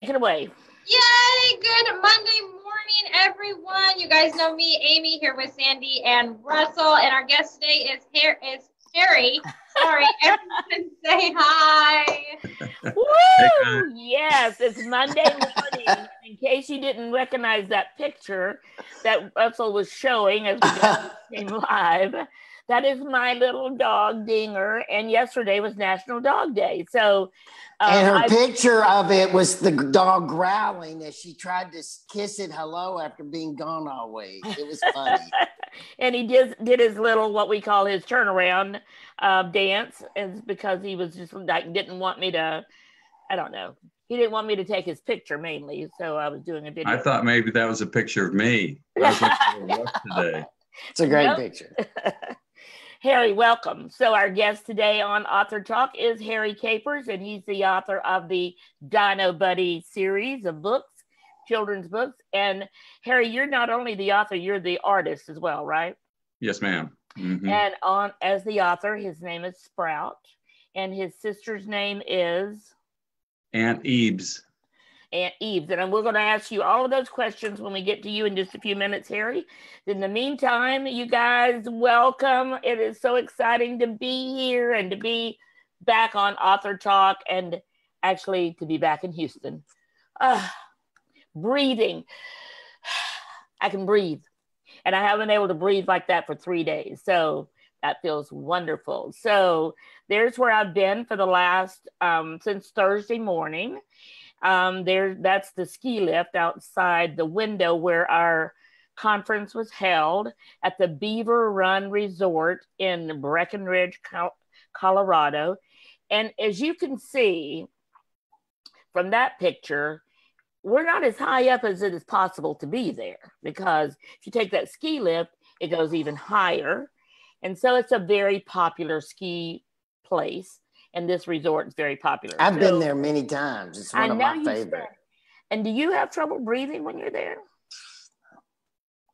Take it away. Yay! Good Monday morning, everyone. You guys know me, Amy, here with Sandy and Russell, and our guest today is Harry. Sorry, everyone say hi. Woo! Yes, it's Monday morning. In case you didn't recognize that picture that Russell was showing as we came live, that is my little dog Dinger. And yesterday was National Dog Day, so and her picture of it was the dog growling as she tried to kiss it hello after being gone all week. It was funny. And he did his little, what we call his turnaround dance, is because he was just like, didn't want me to, I don't know. He didn't want me to take his picture mainly, so I was doing a video. I thought maybe that was a picture of me. I was looking today. It's a great picture. Harry, welcome. So our guest today on AuthorTalk is Harry Capers, and he's the author of the Dino-Buddy series of books, children's books. And Harry, you're not only the author, you're the artist as well, right? Yes, ma'am. Mm-hmm. And as the author, his name is Sprout, and his sister's name is Aunt Eves. Aunt Eves. And we're going to ask you all of those questions when we get to you in just a few minutes, Harry. In the meantime, you guys, welcome. It is so exciting to be here and to be back on AuthorTalk and actually to be back in Houston. Breathing. I can breathe. And I haven't been able to breathe like that for 3 days. So that feels wonderful. So there's where I've been for the last, since Thursday morning. That's the ski lift outside the window where our conference was held at the Beaver Run Resort in Breckenridge, Colorado. And as you can see from that picture, we're not as high up as it is possible to be there, because if you take that ski lift, it goes even higher. And so it's a very popular ski place. And this resort is very popular. I've been there many times. It's one of my favorites. And do you have trouble breathing when you're there?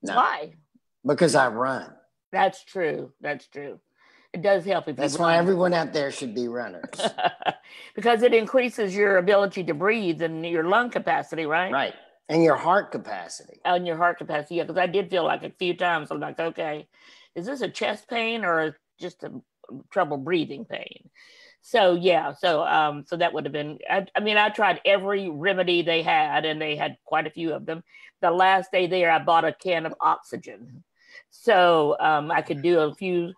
No. Why? Because I run. That's true. That's true. It does help if you That's run. why everyone out there should be runners. Because it increases your ability to breathe and your lung capacity, right? Right. And your heart capacity. And your heart capacity. Yeah, because I did feel like a few times, I'm like, okay, is this a chest pain or just a trouble breathing pain? So yeah, so that would have been. I mean, I tried every remedy they had, and they had quite a few of them. The last day there, I bought a can of oxygen, so I could do a few,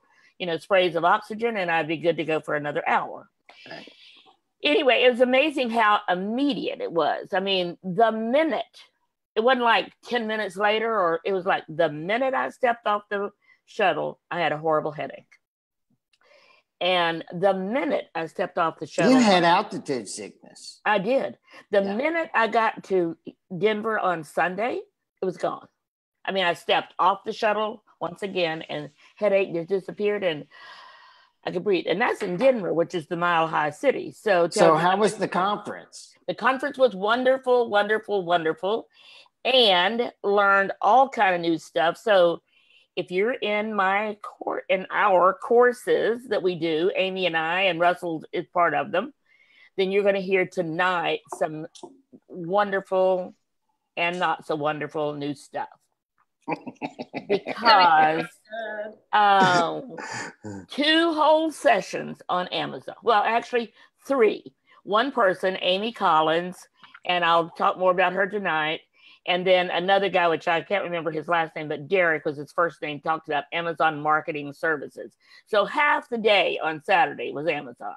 sprays of oxygen, and I'd be good to go for another hour. Right. Anyway, it was amazing how immediate it was. I mean, the minute, it wasn't like 10 minutes later, or it was like the minute I stepped off the shuttle, I had a horrible headache. And the minute I stepped off the shuttle, you had altitude sickness. I did. The minute I got to Denver on Sunday, it was gone. I mean, I stepped off the shuttle once again, and headache just disappeared, and I could breathe. And that's in Denver, which is the Mile High City. So how was the conference? The conference was wonderful, wonderful, wonderful, and learned all kind of new stuff. So if you're in our courses that we do, Amy and I, and Russell is part of them, then you're going to hear tonight some wonderful and not so wonderful new stuff. Because 2 whole sessions on Amazon. Well, actually 3. One person, Amy Collins, and I'll talk more about her tonight. And then another guy, which I can't remember his last name, but Derek was his first name, talked about Amazon marketing services. So half the day on Saturday was Amazon.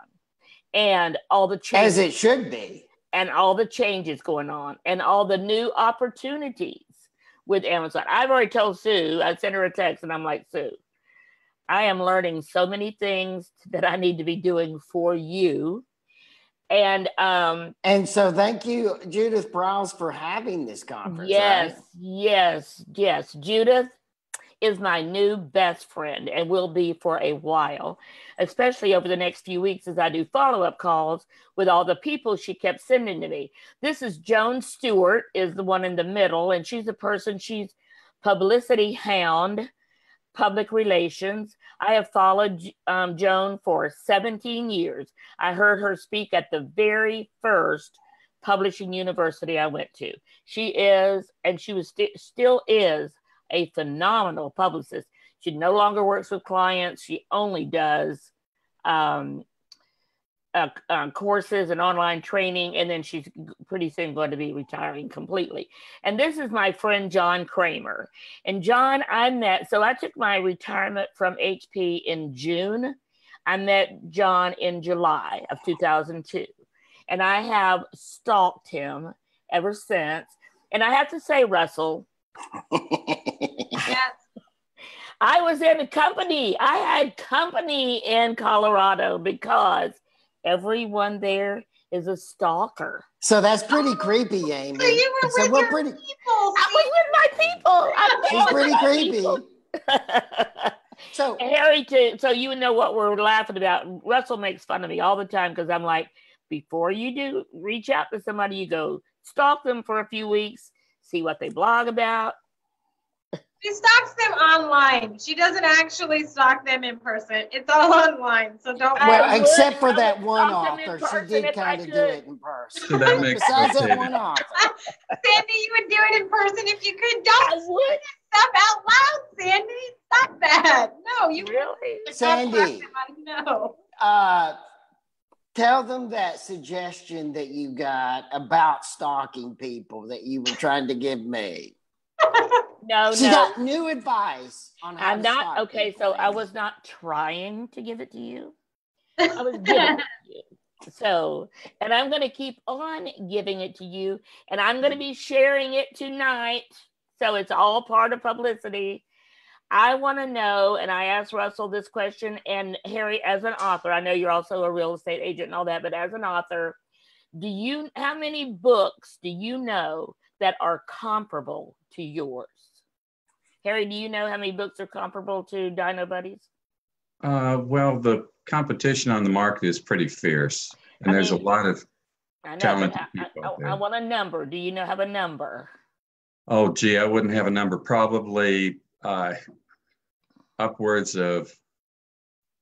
And all the changes. As it should be. And all the changes going on. And all the new opportunities with Amazon. I've already told Sue, I sent her a text and I'm like, Sue, I am learning so many things that I need to be doing for you. And so thank you, Judith Browse, for having this conference. Yes, right? yes. Judith is my new best friend and will be for a while, especially over the next few weeks as I do follow-up calls with all the people she kept sending to me. This is Joan Stewart, is the one in the middle, and she's she's publicity hound, public relations. I have followed Joan for 17 years. I heard her speak at the very first publishing university I went to. She is, and she was still is, a phenomenal publicist. She no longer works with clients. She only does courses and online training, and then she's pretty soon going to be retiring completely. And this is my friend John Kramer. And John, I took my retirement from HP in June. I met John in July of 2002, and I have stalked him ever since. And I have to say, Russell, Yes. I was in a company. I had company in Colorado because everyone there is a stalker. So that's pretty creepy, Amy. So you were with your people. I was with my people. She's pretty creepy. So Harry, too. So you know what we're laughing about. Russell makes fun of me all the time because I'm like, before you do reach out to somebody, you go stalk them for a few weeks, see what they blog about. She stalks them online. She doesn't actually stalk them in person. It's all online, so don't. well, except for that one author, she did kind of do it in person. So that makes Besides sense. that one author. Sandy, you would do it in person if you could. Don't say stuff out loud, Sandy. Stop that. No, you Really? Sandy. No. Tell them that suggestion that you got about stalking people that you were trying to give me. No, She no. got new advice on how I'm to not stalk okay. people, So I Amy. was not trying to give it to you. I was giving it to you. So, and I'm going to keep on giving it to you, and I'm going to be sharing it tonight. So it's all part of publicity. I want to know, and I asked Russell this question, and Harry, as an author, I know you're also a real estate agent and all that, but as an author, how many books do you know that are comparable to yours? Harry, do you know how many books are comparable to Dino-Buddies? Well, the competition on the market is pretty fierce, and there's a lot of I know, talented but people out I there. want a number. Do you have a number? Oh, gee, I wouldn't have a number. Probably upwards of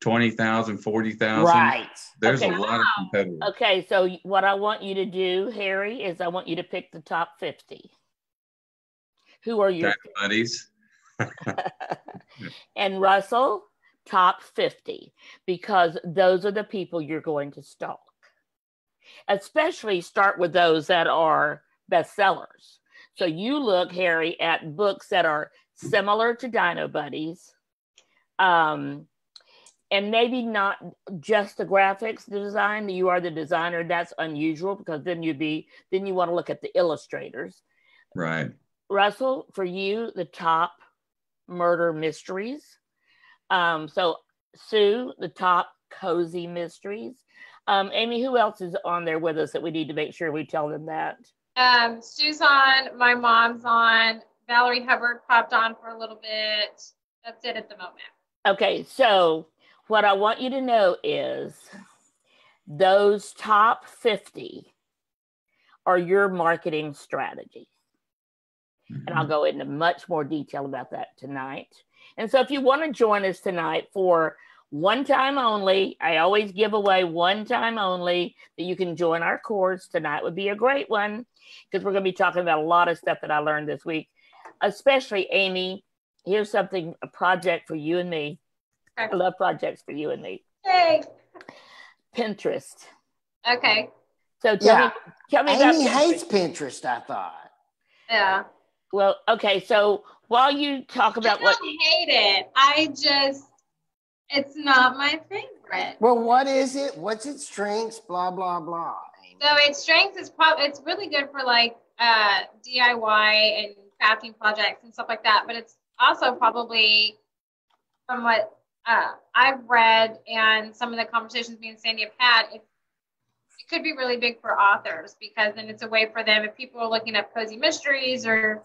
20,000, 40,000. Right. There's Okay. a lot of competitors. Okay, so what I want you to do, Harry, is I want you to pick the top 50. Who are your Buddies. and Russell, top 50, because those are the people you're going to stalk. Especially start with those that are bestsellers. So you look, Harry, at books that are similar to Dino-Buddies, and maybe not just the graphics design. You are the designer. That's unusual because then you want to look at the illustrators. Right. Russell, for you, the top murder mysteries. So Sue, the top cozy mysteries. Amy, who else is on there with us that we need to make sure we tell them that? Sue's on. My mom's on. Valerie Hubbard popped on for a little bit. That's it at the moment. Okay, so what I want you to know is those top 50 are your marketing strategy. And I'll go into much more detail about that tonight. And so if you want to join us tonight for one time only, I always give away one time only that you can join our course. Tonight would be a great one because we're going to be talking about a lot of stuff that I learned this week, especially Amy. Here's something, a project for you and me. Okay. I love projects for you and me. Hey. Pinterest. Okay. So tell me about Amy Pinterest. hates Pinterest, I thought. Yeah. Well, okay. So while you talk about I don't hate it. It's not my favorite. Well, what is it? What's its strengths? Blah, blah, blah. Amy. So its strength is it's really good for like DIY and crafting projects and stuff like that. But it's also probably, from what I've read and some of the conversations me and Sandy have had, it could be really big for authors because then it's a way for them, if people are looking at cozy mysteries or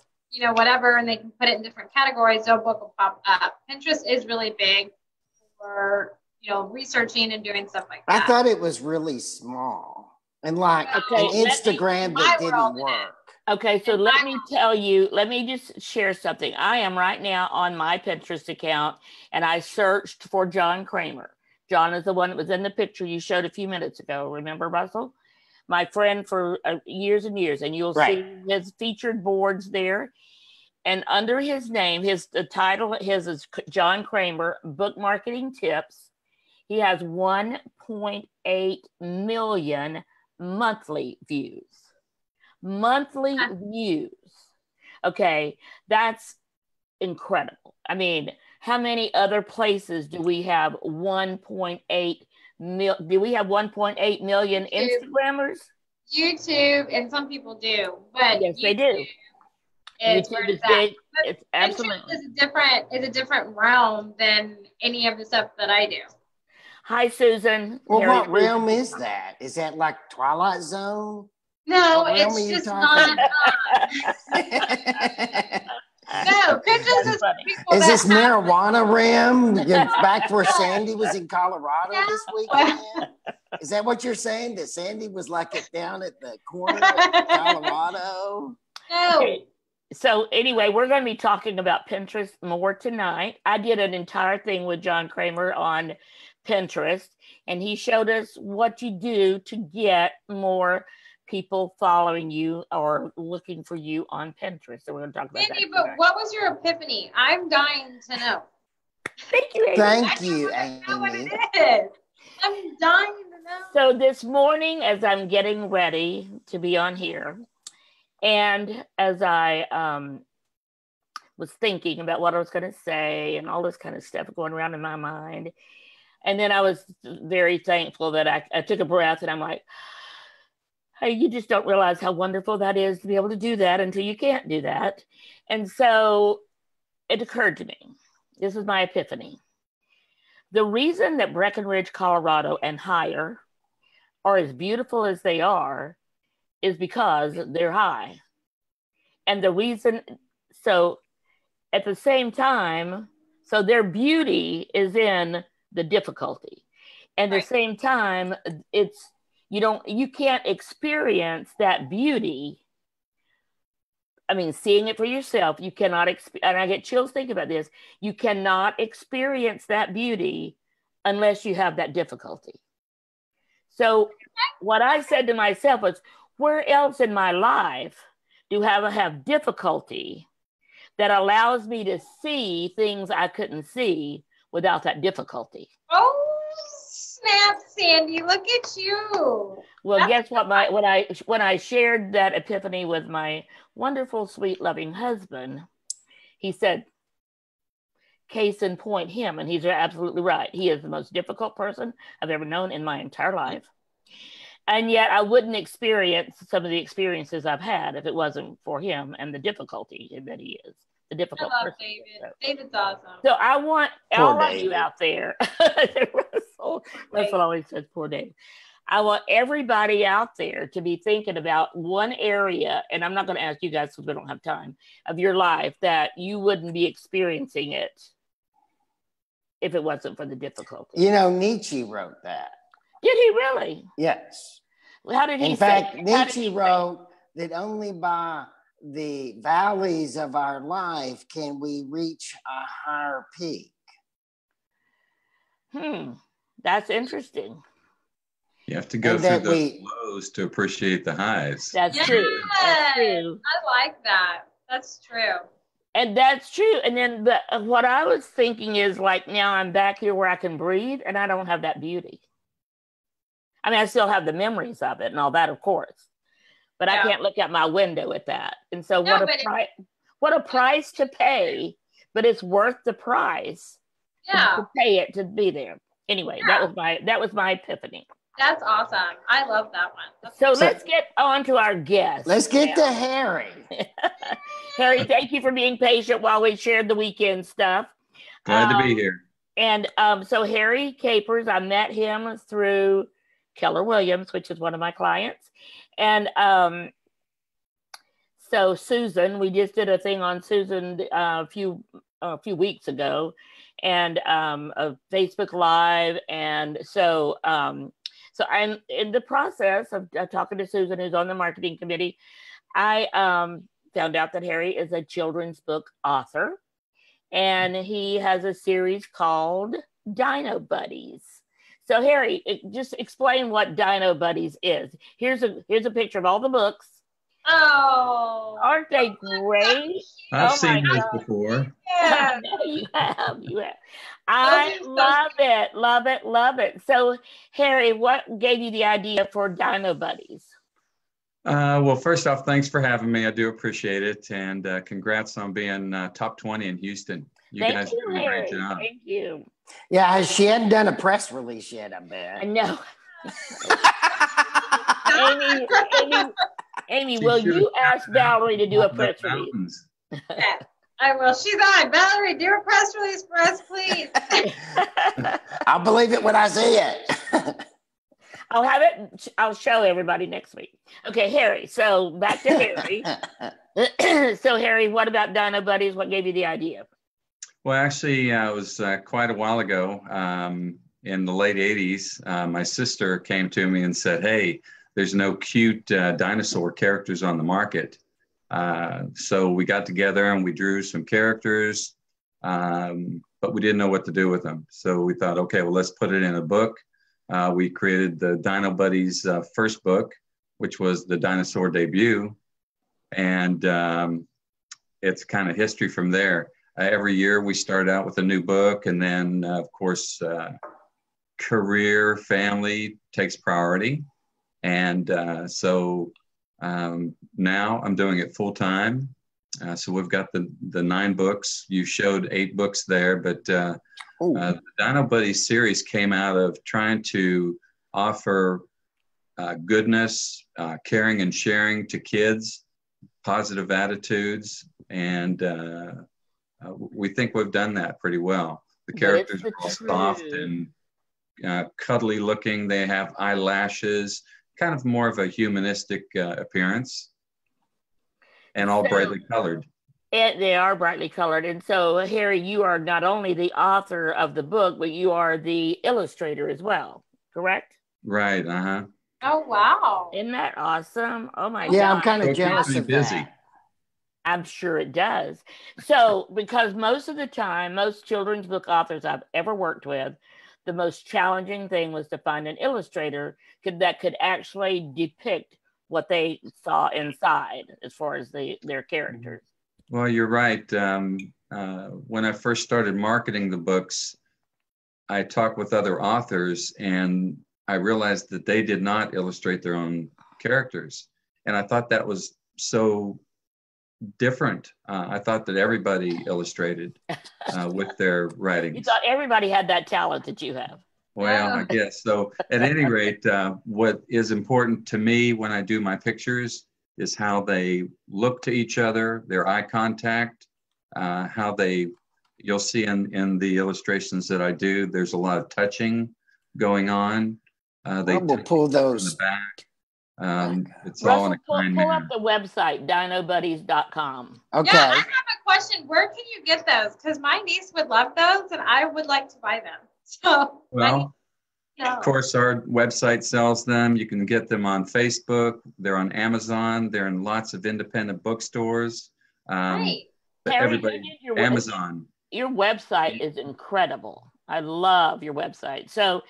whatever, and they can put it in different categories, their book will pop up. Pinterest is really big for researching and doing stuff like that. I thought it was really small and like an Instagram that didn't work. Okay, so let me just share something. I am right now on my Pinterest account and I searched for John Kramer. John is the one that was in the picture you showed a few minutes ago. Remember, Russell? my friend for years and years, and you'll Right. see his featured boards there. And under his name, the title his is John Kramer, Book Marketing Tips. He has 1.8 million monthly views. Monthly views. Okay, that's incredible. I mean, how many other places do we have 1.8 million? Do we have 1.8 million Instagrammers? YouTube, and some people do, but yes, YouTube they do. is where it's at. It's absolutely is a different realm than any of the stuff that I do. Hi, Susan. Well, what realm is that? Is that like Twilight Zone? No, it's just not. No, is this marijuana realm? Back where Sandy was in Colorado this weekend? Is that what you're saying? That Sandy was like down at the corner of Colorado? No. Okay. So anyway, we're going to be talking about Pinterest more tonight. I did an entire thing with John Kramer on Pinterest, and he showed us what you do to get more people following you or looking for you on Pinterest. So we're going to talk about Sandy, that. But what was your epiphany? I'm dying to know. Thank you, Amy. Thank you, Amy. I know what it is. I'm dying to know. So this morning, as I'm getting ready to be on here, and as I was thinking about what I was going to say and all this kind of stuff going around in my mind, and then I was very thankful that I took a breath, and I'm like, hey, you just don't realize how wonderful that is to be able to do that until you can't do that. And so it occurred to me, this is my epiphany. The reason that Breckenridge, Colorado and higher are as beautiful as they are is because they're high. And the reason, so at the same time, so their beauty is in the difficulty. And at the same time, you can't experience that beauty. I mean, seeing it for yourself, you cannot, and I get chills thinking about this, you cannot experience that beauty unless you have that difficulty. So what I said to myself was, where else in my life do I have difficulty that allows me to see things I couldn't see without that difficulty? Oh, snap, Sandy, look at you. Well, guess what? When I shared that epiphany with my wonderful, sweet, loving husband, he said, case in point, him, and he's absolutely right. He is the most difficult person I've ever known in my entire life. And yet I wouldn't experience some of the experiences I've had if it wasn't for him and the difficulty that he is. The difficult I love person. David. David's awesome. So I want all of you out there. Russell always says, poor David. I want everybody out there to be thinking about one area, and I'm not going to ask you guys because we don't have time, of your life that you wouldn't be experiencing it if it wasn't for the difficulty. You know, Nietzsche wrote that. Did he really? Yes. How did he In fact, Nietzsche wrote that only by the valleys of our life can we reach a higher peak. That's interesting. You have to go through those lows to appreciate the highs. That's true. That's true. I like that. That's true. And that's true. And then what I was thinking is, like, now I'm back here where I can breathe and I don't have that beauty. I mean, I still have the memories of it and all that, of course, but I can't look out my window at that. And so what a price to pay, but it's worth the price to pay it to be there. Anyway, that was my epiphany. That's awesome. I love that one. So let's get on to our guest. Let's get to Harry. Harry, thank you for being patient while we shared the weekend stuff. Glad to be here. And so Harry Capers, I met him through Keller Williams, which is one of my clients. And so Susan, we just did a thing on Susan a few weeks ago, and a Facebook Live. And so so I'm in the process of talking to Susan, who's on the marketing committee. I found out that Harry is a children's book author, and he has a series called Dino-Buddies. So Harry, just explain what Dino-Buddies is. Here's a picture of all the books. Oh, Aren't they great? I've Oh seen my those God. before. yeah. No, you have. You have. I love it. Love it. Love it. So, Harry, what gave you the idea for Dino-Buddies? Well, first off, thanks for having me. I do appreciate it. And congrats on being top 20 in Houston. You Thank guys you, are doing a Harry. great job. Thank you. Yeah, she hadn't done a press release yet, I I bet. know. Amy, She will should you have ask Valerie to do a gotten press up release? mountains. Yeah, I will. She's on. Valerie, do a press release for us, please. I'll believe it when I see it. I'll have it. I'll show everybody next week. Okay, Harry. So back to Harry. So Harry, what about Dino-Buddies? What gave you the idea? Well, actually, it was quite a while ago in the late 80s. My sister came to me and said, hey, there's no cute dinosaur characters on the market. So we got together and we drew some characters, but we didn't know what to do with them. So we thought, okay, well, let's put it in a book. We created the Dino-Buddies first book, which was the dinosaur debut. And it's kind of history from there. Every year we start out with a new book, and then, of course, career, family takes priority. And so now I'm doing it full time. So we've got the 9 books. You showed 8 books there, but the Dino-Buddies series came out of trying to offer goodness, caring and sharing to kids, positive attitudes, and we think we've done that pretty well. The characters are all soft and cuddly looking. They have eyelashes, kind of more of a humanistic appearance, and all brightly colored. They are brightly colored. And so, Harry, you are not only the author of the book, but you are the illustrator as well, correct? Right, uh-huh. Oh, wow. Isn't that awesome? Oh, my God. Yeah, I'm kind of jealous of busy. that. I'm sure it does. So, because most of the time, most children's book authors I've ever worked with, the most challenging thing was to find an illustrator that could actually depict what they saw inside as far as their characters. Well, you're right. When I first started marketing the books, I talked with other authors, and I realized that they did not illustrate their own characters. And I thought that was so different. I thought that everybody illustrated with their writings. You thought everybody had that talent that you have. Well, I guess so. At any rate, what is important to me when I do my pictures is how they look to each other, their eye contact, how you'll see in the illustrations that I do, there's a lot of touching going on. They will pull those. In the back. It's Russell, all in a kind pull manner. up the website, dinobuddies.com. Okay. Yeah, I have a question. Where can you get those? Because my niece would love those, and I would like to buy them. So, Well, of course, our website sells them. You can get them on Facebook. They're on Amazon. They're in lots of independent bookstores. Right. Everybody, Amazon. Your website is incredible. I love your website. So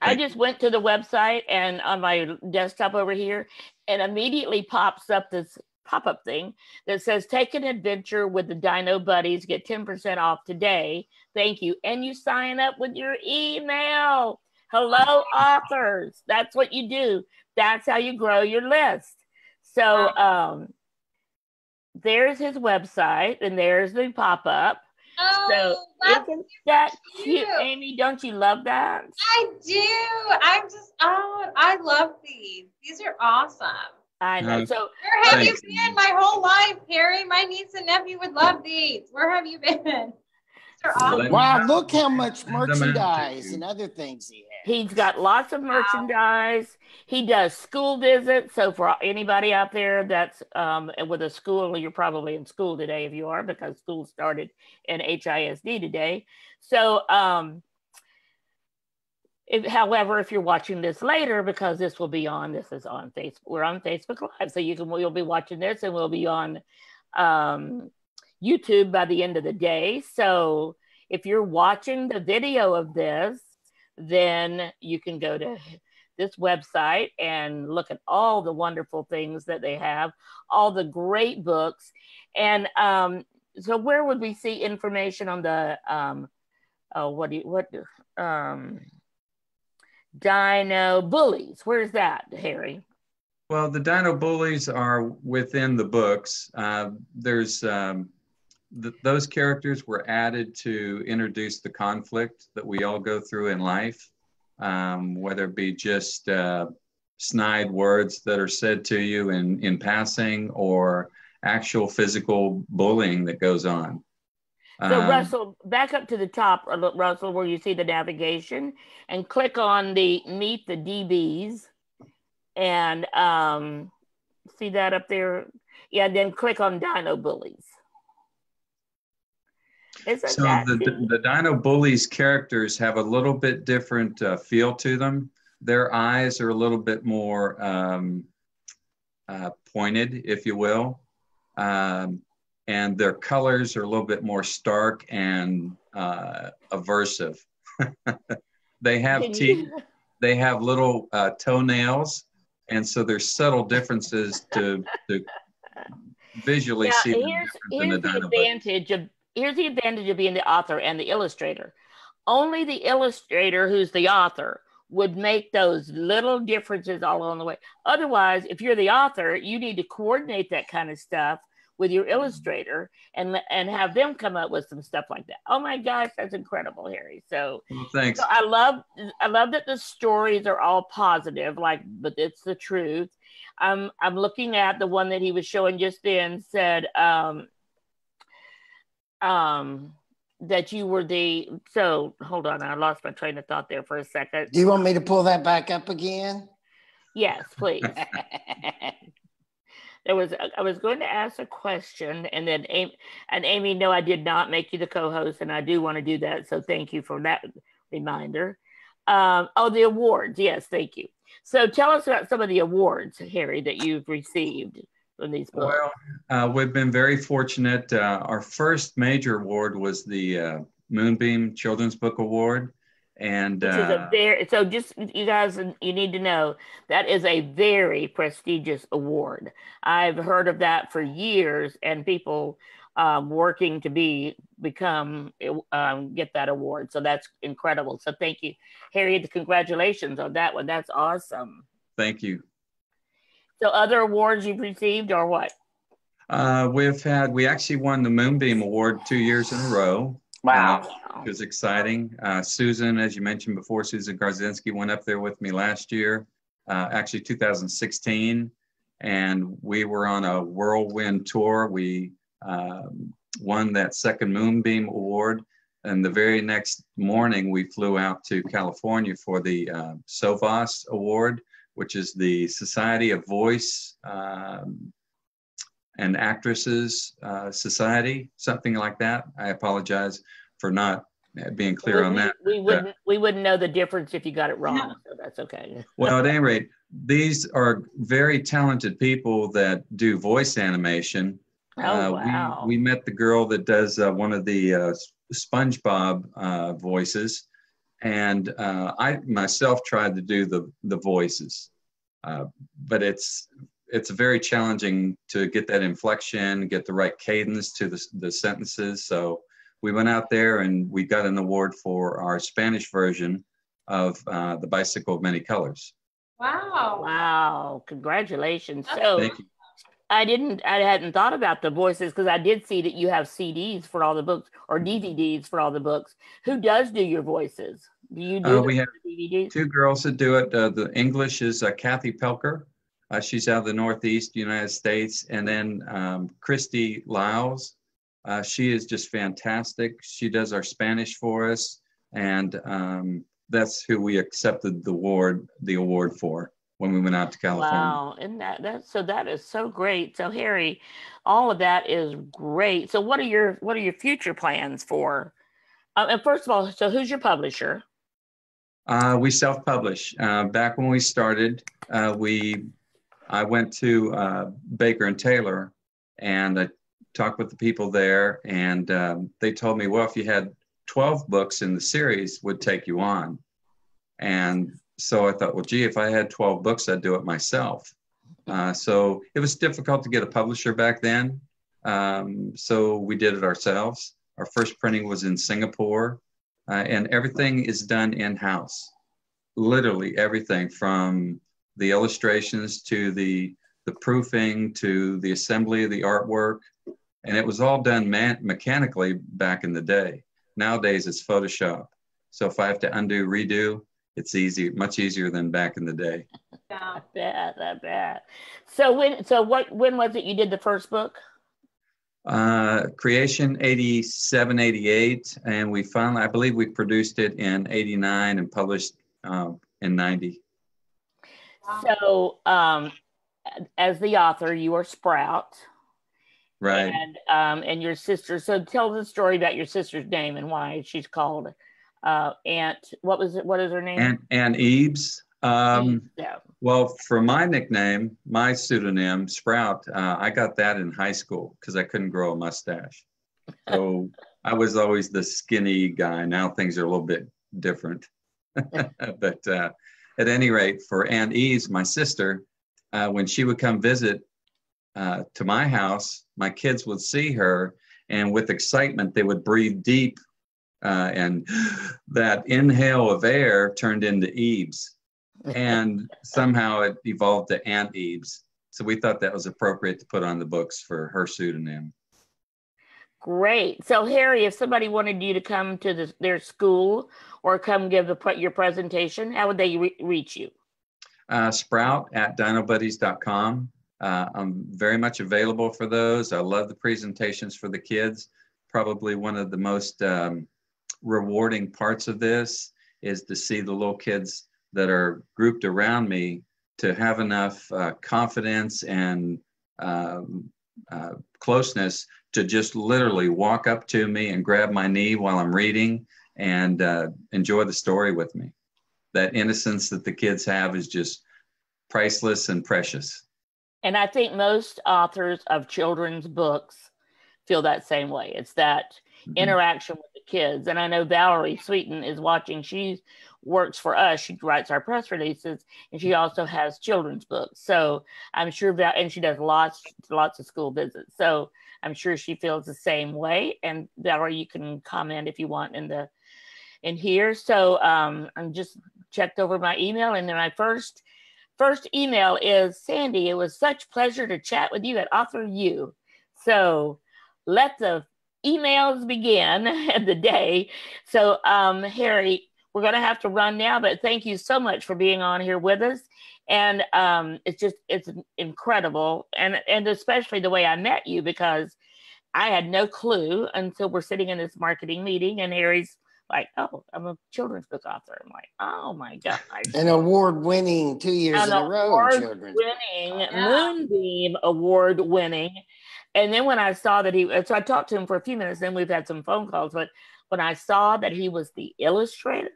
I just went to the website and on my desktop over here, and immediately pops up this pop-up thing that says, take an adventure with the Dino-Buddies, get 10% off today. Thank you. And you sign up with your email. Hello, authors. That's what you do. That's how you grow your list. So there's his website, and there's the pop-up. Oh, so isn't that cute, Amy? Don't you love that? I do. I love these. These are awesome. I know. So where have you been my whole life, Harry? My niece and nephew would love these. Where have you been? Awesome. Wow, look how much merchandise and other things he has. He's got lots of merchandise. He does school visits. So for anybody out there that's with a school, you're probably in school today if you are, because school started in HISD today. So however, if you're watching this later, because this is on Facebook, we're on Facebook Live. So we'll be watching this, and we'll be on YouTube by the end of the day. So if you're watching the video of this, then you can go to this website and look at all the wonderful things that they have, all the great books. And so where would we see information on the Dino-Bullies? Where's that, Harry? Well, the Dino-Bullies are within the books. Those characters were added to introduce the conflict that we all go through in life, whether it be just snide words that are said to you in passing, or actual physical bullying that goes on. So Russell, back up to the top, Russell, where you see the navigation, and click on the Meet the DBs, and see that up there? Yeah, then click on Dino-Bullies. So the Dino-Bullies characters have a little bit different feel to them. Their eyes are a little bit more pointed, if you will. And their colors are a little bit more stark and aversive. They have teeth, they have little toenails, and so there's subtle differences to visually see the difference in the Dino-Buddies. Here's the advantage of being the author and the illustrator. Only the illustrator, who's the author, would make those little differences all along the way. Otherwise, if you're the author, you need to coordinate that kind of stuff with your illustrator and have them come up with some stuff like that. Oh my gosh, that's incredible, Harry. So, well, thanks. So I love that the stories are all positive, but it's the truth. I'm looking at the one that he was showing just then, said that you were so hold on, I lost my train of thought there for a second. Do you want me to pull that back up again? Yes, please. I was going to ask a question, and then Amy, no, I did not make you the co-host, and I do want to do that. So thank you for that reminder. The awards. Yes, thank you. So tell us about some of the awards, Harry, that you've received from these books. Well, we've been very fortunate. Our first major award was the Moonbeam Children's Book Award. And which is so just you guys, you need to know that is a very prestigious award. I've heard of that for years, and people working to become get that award. So that's incredible. So thank you, Harriet. Congratulations on that one. That's awesome. Thank you. So other awards you've received or what? We actually won the Moonbeam Award 2 years in a row. Wow. It was exciting. Susan, as you mentioned before, Susan Garzinski went up there with me last year, actually 2016. And we were on a whirlwind tour. We won that second Moonbeam Award. And the very next morning, we flew out to California for the SOVAS Award, which is the Society of Voice and Actresses Society, something like that. I apologize for not being clear on that. We wouldn't know the difference if you got it wrong, so that's okay. Well, at any rate, these are very talented people that do voice animation. Oh, wow. We met the girl that does one of the SpongeBob voices, and I myself tried to do the voices, but it's very challenging to get that inflection, get the right cadence to the sentences. So we went out there and we got an award for our Spanish version of The Bicycle of Many Colors. Wow. Wow. Congratulations. So thank you. I hadn't thought about the voices, because I did see that you have CDs for all the books, or DVDs for all the books. Who does do your voices? Do you do we have DVDs? Two girls that do it. The English is Kathy Pelker. She's out of the Northeast United States. And then Christy Lyles. She is just fantastic. She does our Spanish for us. And that's who we accepted the award for when we went out to California. Wow, and that is so great. So Harry, all of that is great. So what are your future plans for? And first of all, so who's your publisher? We self-publish. Back when we started, I went to Baker and Taylor, and I talked with the people there, and they told me, well, if you had 12 books in the series, would take you on. And so I thought, well, gee, if I had 12 books, I'd do it myself. So it was difficult to get a publisher back then. So we did it ourselves. Our first printing was in Singapore, and everything is done in-house. Literally everything, from the illustrations to the proofing to the assembly of the artwork. And it was all done mechanically back in the day. Nowadays it's Photoshop. So if I have to undo, redo, it's easy, much easier than back in the day. Yeah. I bet. So when was it you did the first book? Creation 87, 88, and we finally, I believe we produced it in 89 and published in 90. So as the author, you are Sprout. Right. And your sister. So tell the story about your sister's name and why she's called Aunt. What is her name? Aunt Eves. Yeah. Well, for my nickname, my pseudonym, Sprout, I got that in high school because I couldn't grow a mustache. So I was always the skinny guy. Now things are a little bit different. But at any rate, for Aunt Eves, my sister, when she would come visit to my house, my kids would see her, and with excitement, they would breathe deep, and that inhale of air turned into Eves. And somehow it evolved to Aunt Eves. So we thought that was appropriate to put on the books for her pseudonym. Great. So Harry, if somebody wanted you to come to their school or come give your presentation, how would they reach you? Sprout at Dino-Buddies.com. I'm very much available for those. I love the presentations for the kids. Probably one of the most rewarding parts of this is to see the little kids that are grouped around me to have enough confidence and closeness to just literally walk up to me and grab my knee while I'm reading and enjoy the story with me. That innocence that the kids have is just priceless and precious. And I think most authors of children's books feel that same way. It's that interaction with the kids. And I know Valerie Sweeten is watching. She works for us. She writes our press releases, and she also has children's books. So I'm sure that, and she does lots of school visits. So I'm sure she feels the same way. And Valerie, you can comment if you want in here. So I'm just checked over my email, and then my first email is, Sandy, it was such pleasure to chat with you at Author U. So let the emails begin of the day. So Harry, we're going to have to run now, but thank you so much for being on here with us. And it's incredible. And especially the way I met you, because I had no clue until we're sitting in this marketing meeting, and Harry's like, oh, I'm a children's book author. I'm like, oh my gosh. An award-winning 2 years in a row children's winning, Moonbeam award winning. And then when I saw that so I talked to him for a few minutes, then we've had some phone calls, but when I saw that he was the illustrator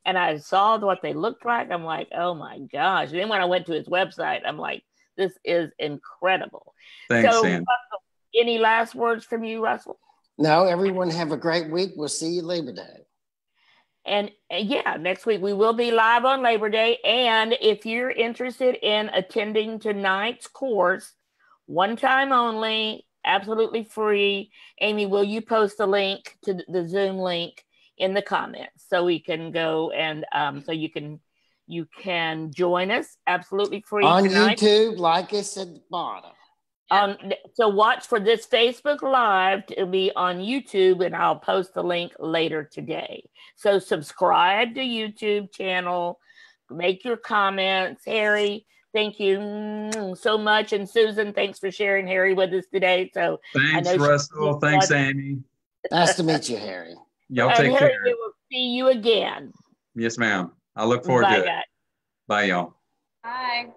and I saw what they looked like, I'm like, oh my gosh. And then when I went to his website, I'm like, this is incredible. Thanks, so, Sam. Any last words from you, Russell? No, everyone have a great week. We'll see you Labor Day. And yeah, next week we will be live on Labor Day. And if you're interested in attending tonight's course, one time only, absolutely free. Amy, will you post the link to the Zoom link in the comments so we can go and so you can join us absolutely free on tonight. YouTube, like us at the bottom. So watch for this Facebook Live. It'll be on YouTube, and I'll post the link later today. So subscribe to YouTube channel, make your comments. Harry, thank you so much. And Susan, thanks for sharing Harry with us today. So thanks, Russell. Thanks, Amy. Nice to meet you, Harry. Y'all take Harry, care. We will see you again. Yes, ma'am. I look forward to it. Guys. Bye, y'all. Bye.